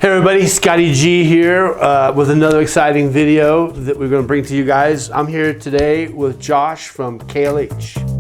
Hey everybody, Scotty G here with another exciting video that we're going to bring to you guys. I'm here today with Josh from KLH.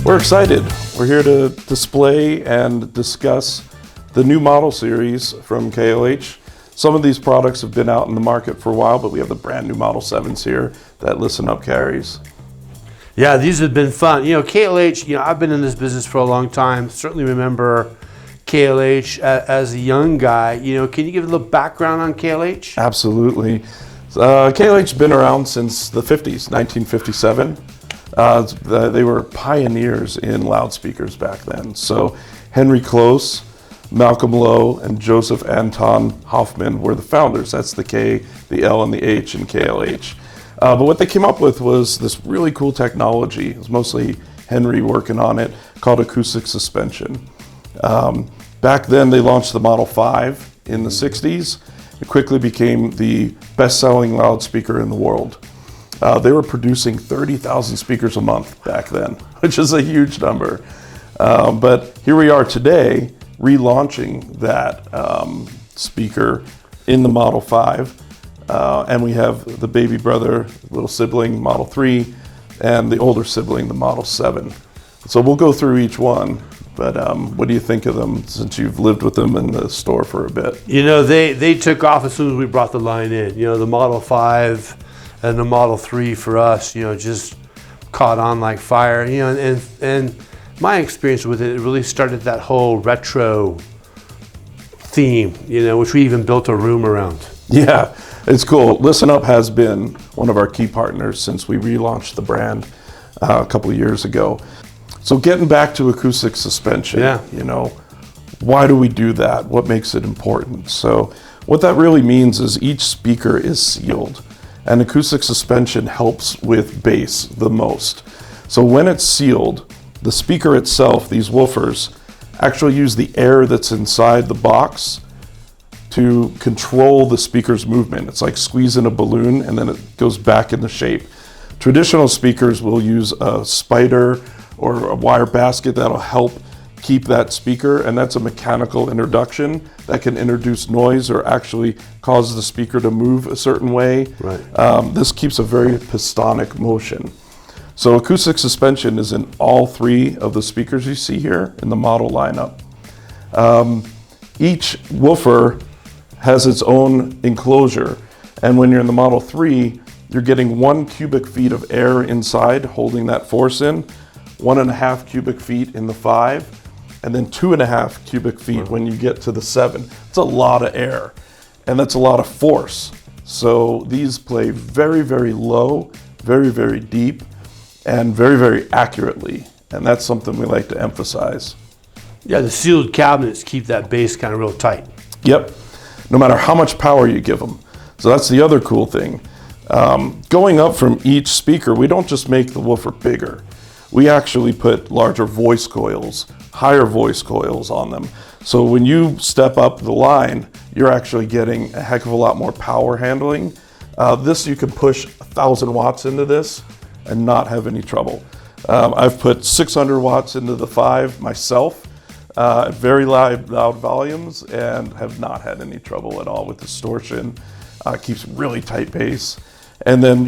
We're excited. We're here to display and discuss the new model series from KLH. Some of these products have been out in the market for a while, but we have the brand new Model 7s here that ListenUp carries. Yeah, these have been fun. You know, KLH, I've been in this business for a long time. Certainly remember KLH as a young guy. Can you give a little background on KLH? Absolutely. KLH's been around since the 50s, 1957. They were pioneers in loudspeakers back then. So Henry Kloss, Malcolm Lowe, and Joseph Anton Hoffman were the founders. That's the K, the L, and the H in KLH. But what they came up with was this really cool technology. It was mostly Henry working on it, called acoustic suspension. Back then they launched the Model 5 in the 60s. It quickly became the best-selling loudspeaker in the world. They were producing 30,000 speakers a month back then, which is a huge number. But here we are today, relaunching that speaker in the Model 5. And we have the baby brother, little sibling, Model 3, and the older sibling, the Model 7. So we'll go through each one. But what do you think of them since you've lived with them in the store for a bit? They took off as soon as we brought the line in. The Model 5 and the Model 3 for us, just caught on like fire. And my experience with it really started that whole retro theme, which we even built a room around. Yeah, it's cool. ListenUp has been one of our key partners since we relaunched the brand a couple of years ago. So getting back to acoustic suspension, why do we do that? What makes it important? So what that really means is each speaker is sealed. And acoustic suspension helps with bass the most. So when it's sealed, the speaker itself, these woofers, actually use the air that's inside the box to control the speaker's movement. It's like squeezing a balloon and then it goes back into shape. Traditional speakers will use a spider or a wire basket that'll help keep that speaker, and that's a mechanical introduction that can introduce noise or actually cause the speaker to move a certain way. Right. This keeps a very pistonic motion. So acoustic suspension is in all three of the speakers you see here in the model lineup. Each woofer has its own enclosure, and when you're in the Model 3, you're getting 1 cubic feet of air inside holding that force in, 1.5 cubic feet in the 5, and then 2.5 cubic feet when you get to the 7. It's a lot of air, and that's a lot of force. So these play very, very low, very, very deep, and very, very accurately. And that's something we like to emphasize. Yeah, the sealed cabinets keep that bass kind of real tight. Yep, no matter how much power you give them. So that's the other cool thing. Going up from each speaker, we don't just make the woofer bigger. We actually put larger voice coils, higher voice coils on them. So when you step up the line, you're actually getting a heck of a lot more power handling. This, you can push 1,000 watts into this and not have any trouble. I've put 600 watts into the 5 myself at very loud volumes and have not had any trouble at all with distortion. Keeps really tight bass. And then,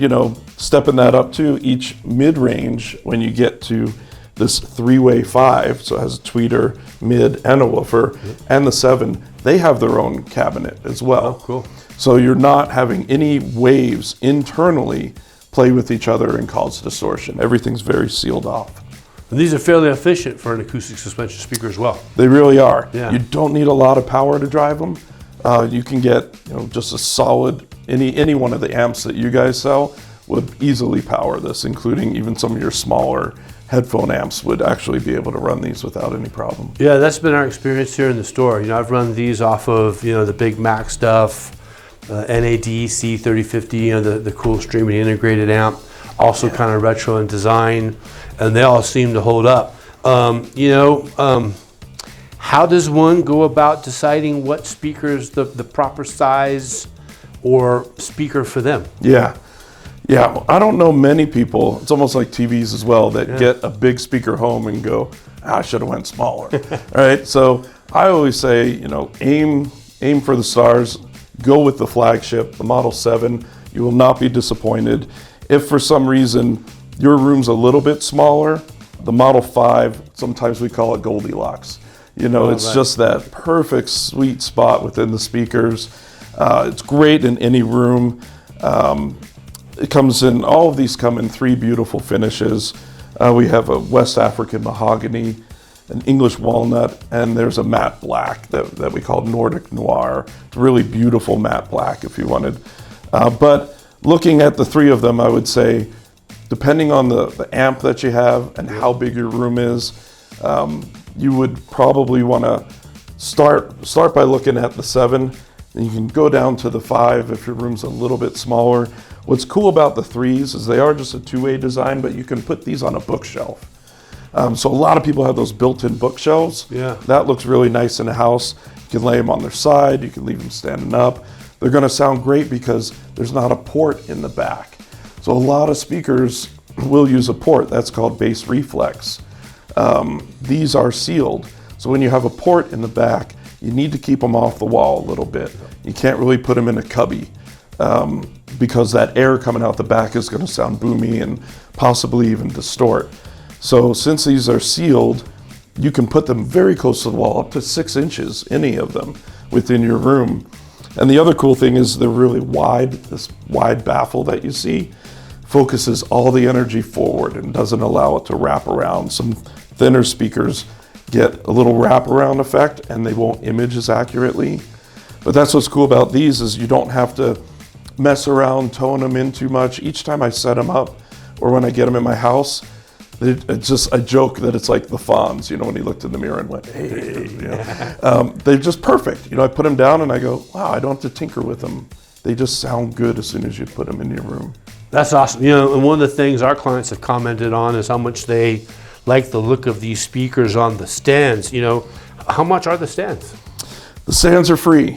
stepping that up to each mid-range when you get to this 3-way 5, so it has a tweeter, mid, and a woofer, and the 7, they have their own cabinet as well. Oh, cool. So you're not having any waves internally play with each other and cause distortion. Everything's very sealed off. And these are fairly efficient for an acoustic suspension speaker as well. They really are. Yeah. You don't need a lot of power to drive them. You can get just a solid, any one of the amps that you guys sell would easily power this, including even some of your smaller headphone amps would actually be able to run these without any problem. Yeah, that's been our experience here in the store. I've run these off of, the Big Mac stuff, NAD C3050, the cool streaming integrated amp, also kind of retro in design, and they all seem to hold up. How does one go about deciding what speaker's the proper size or speaker for them? Yeah, I don't know many people, it's almost like TVs as well, that get a big speaker home and go, I should have went smaller. All right, so I always say, aim for the stars, go with the flagship, the Model 7. You will not be disappointed. If for some reason your room's a little bit smaller, the Model 5, sometimes we call it Goldilocks. It's just that perfect sweet spot within the speakers. It's great in any room. All of these come in 3 beautiful finishes. We have a West African mahogany, an English walnut, and there's a matte black that we call Nordic Noir. It's a really beautiful matte black if you wanted. But looking at the 3 of them, I would say, depending on the amp that you have and how big your room is, you would probably want to start by looking at the 7. And you can go down to the 5 if your room's a little bit smaller. What's cool about the 3s is they are just a 2-way design, but you can put these on a bookshelf. So a lot of people have those built-in bookshelves. Yeah. That looks really nice in a house. You can lay them on their side. You can leave them standing up. They're going to sound great because there's not a port in the back. So a lot of speakers will use a port. That's called bass reflex. These are sealed. So when you have a port in the back, you need to keep them off the wall a little bit. You can't really put them in a cubby because that air coming out the back is going to sound boomy and possibly even distort. So since these are sealed, you can put them very close to the wall, up to 6 inches, any of them, within your room. And the other cool thing is they're really wide. This wide baffle that you see focuses all the energy forward and doesn't allow it to wrap around. Some thinner speakers get a little wraparound effect and they won't image as accurately. But that's what's cool about these is you don't have to mess around, tone them in too much. Each time I set them up or when I get them in my house, it's just a joke that it's like the Fonz, when he looked in the mirror and went, hey, they're just perfect. I put them down and I go, wow, I don't have to tinker with them. They just sound good as soon as you put them in your room. That's awesome. And one of the things our clients have commented on is how much they like the look of these speakers on the stands. How much are the stands? The stands are free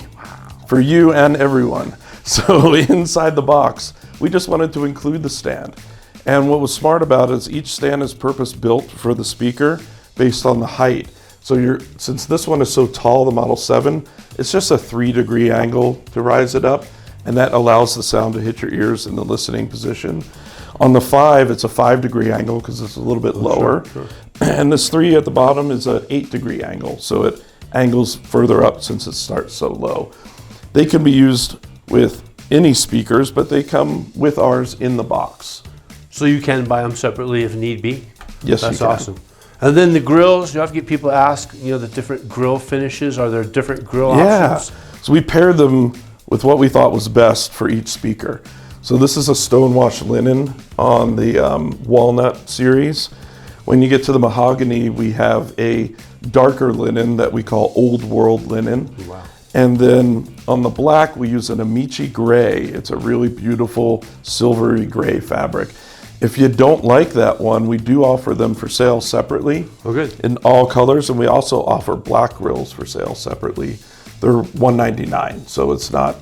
for you and everyone. So inside the box, we just wanted to include the stand. And what was smart about it is each stand is purpose built for the speaker based on the height. So since this one is so tall, the Model 7, it's just a 3-degree angle to rise it up, and that allows the sound to hit your ears in the listening position. On the 5, it's a 5-degree angle because it's a little bit lower. Sure. And this 3 at the bottom is an 8-degree angle, so it angles further up since it starts so low. They can be used with any speakers, but they come with ours in the box. So you can buy them separately if need be? Yes, that's you can. Awesome. And then the grills, you have to get people to ask, the different grill finishes. Are there different grill options? So we paired them with what we thought was best for each speaker. So this is a stonewashed linen on the walnut series. When you get to the mahogany, we have a darker linen that we call old world linen. Wow. And then on the black, we use an Amici gray. It's a really beautiful silvery gray fabric. If you don't like that one, we do offer them for sale separately. Oh, good. In all colors, and we also offer black grills for sale separately. They're $199, so it's not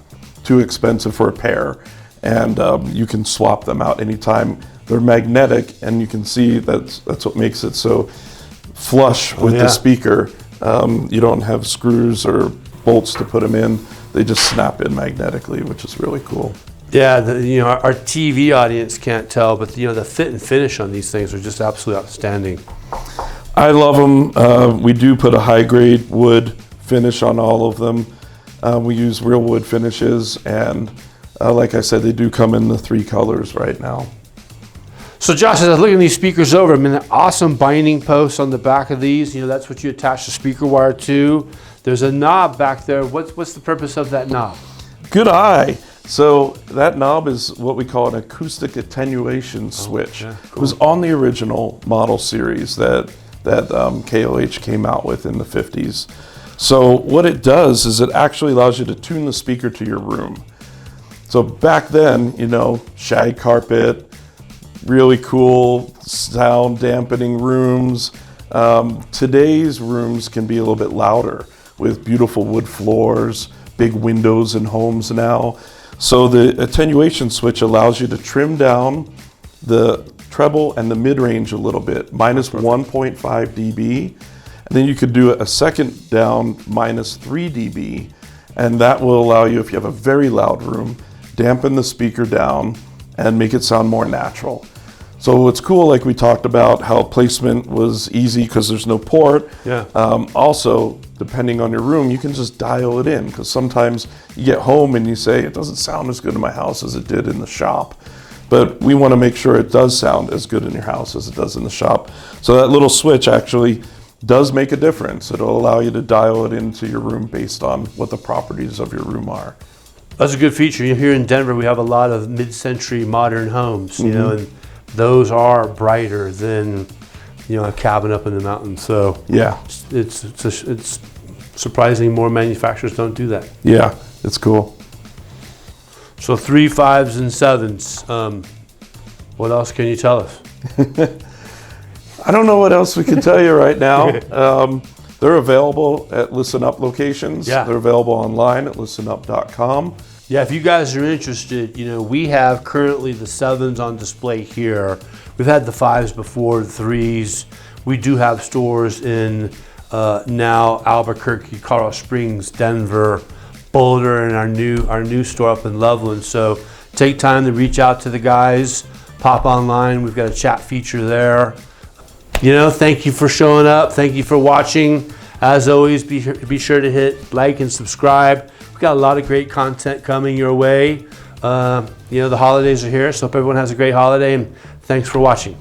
too expensive for a pair, and you can swap them out anytime. They're magnetic, and you can see that's what makes it so flush with the speaker. You don't have screws or bolts to put them in. They just snap in magnetically, which is really cool. Yeah, our TV audience can't tell, but the fit and finish on these things are just absolutely outstanding. I love them. We do put a high-grade wood finish on all of them. We use real wood finishes, and like I said, they do come in the 3 colors right now. So Josh, as I was looking these speakers over, an awesome binding post on the back of these. That's what you attach the speaker wire to. There's a knob back there. What's the purpose of that knob? Good eye. So that knob is what we call an acoustic attenuation switch. Yeah, It was on the original Model Series that KLH came out with in the 50s. So what it does is it actually allows you to tune the speaker to your room. So back then, you know, shag carpet, really cool sound dampening rooms. Today's rooms can be a little bit louder with beautiful wood floors, big windows in homes now. So the attenuation switch allows you to trim down the treble and the mid-range a little bit, minus 1.5 dB. And then you could do a second down, minus 3 dB. And that will allow you, if you have a very loud room, dampen the speaker down and make it sound more natural. So what's cool, like we talked about, how placement was easy because there's no port. Yeah. Also, depending on your room, you can just dial it in, because sometimes you get home and you say, it doesn't sound as good in my house as it did in the shop. But we want to make sure it does sound as good in your house as it does in the shop. So that little switch actually does make a difference. It'll allow you to dial it into your room based on what the properties of your room are. That's a good feature. Here in Denver, we have a lot of mid-century modern homes, you know, and those are brighter than, you know, a cabin up in the mountains. So Yeah, it's surprising more manufacturers don't do that. yeah, it's cool. So 3, 5s, and 7s. What else can you tell us? I don't know what else we can tell you right now. They're available at ListenUp locations. Yeah. They're available online at listenup.com. Yeah, if you guys are interested, you know, we have currently the 7s on display here. We've had the 5s before, the 3s. We do have stores in now Albuquerque, Colorado Springs, Denver, Boulder, and our new store up in Loveland. So take time to reach out to the guys, pop online. We've got a chat feature there. You know, thank you for showing up. Thank you for watching. As always, be sure to hit like and subscribe. We've got a lot of great content coming your way. You know, the holidays are here, so hope everyone has a great holiday, and thanks for watching.